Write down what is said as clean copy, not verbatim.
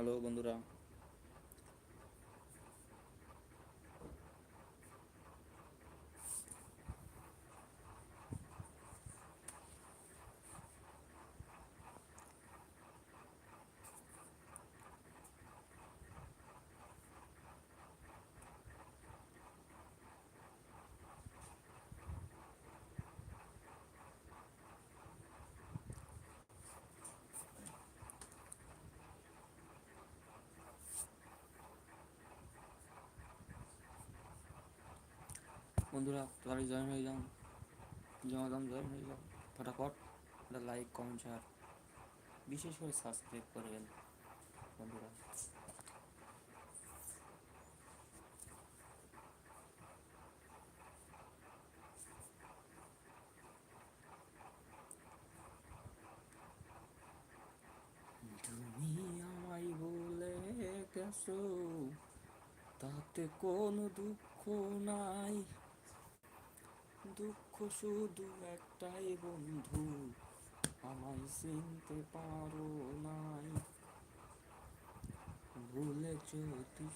Hello বন্ধুরা। বন্ধুরা তাড়াতাড়ি জয়েন হয়ে যান, জমাদাম জয়েন হয়ে যান ফটাফট। একটা লাইক কমেন্ট শেয়ার, বিশেষ করে সাবস্ক্রাইব করবেন বন্ধুরা। তুমি আমায় বলে গেছো, তাতে কোনো দুঃখ নাই। দুঃখ শুধু একটাই বন্ধু, আমায় চিনতে পারো নাই। ভুলে যদি